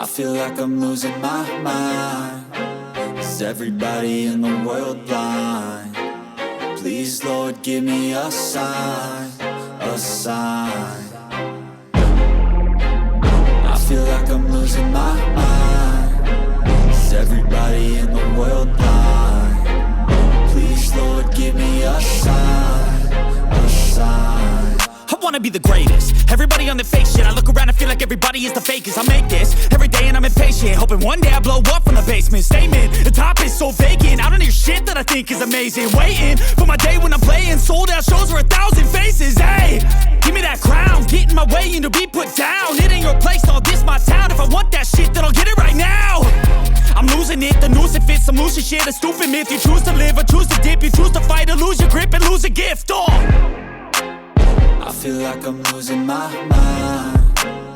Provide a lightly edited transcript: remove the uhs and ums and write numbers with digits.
I feel like I'm losing my mind. Is everybody in the world blind? Please, Lord, give me a sign, a sign. I feel like I'm losing my mind. Is everybody in the world blind? Please, Lord, give me a sign, a sign. I wanna be the greatest. Everybody on the fake shit. I look around and feel like everybody is the fakest. I make this every day and I'm impatient, hoping one day I blow up from the basement. Statement, the top is so vacant. I don't hear shit that I think is amazing. Waiting for my day when I'm playing sold out shows for 1,000 faces. Hey, give me that crown, get in my way and to be put down. It ain't your place, no, this my town. If I want that shit, then I'll get it right now. I'm losing it, the noose it fits. I'm losing shit, a stupid myth. You choose to live or choose to dip. You choose to fight or lose your grip and lose a gift. Oh, I feel like I'm losing my mind.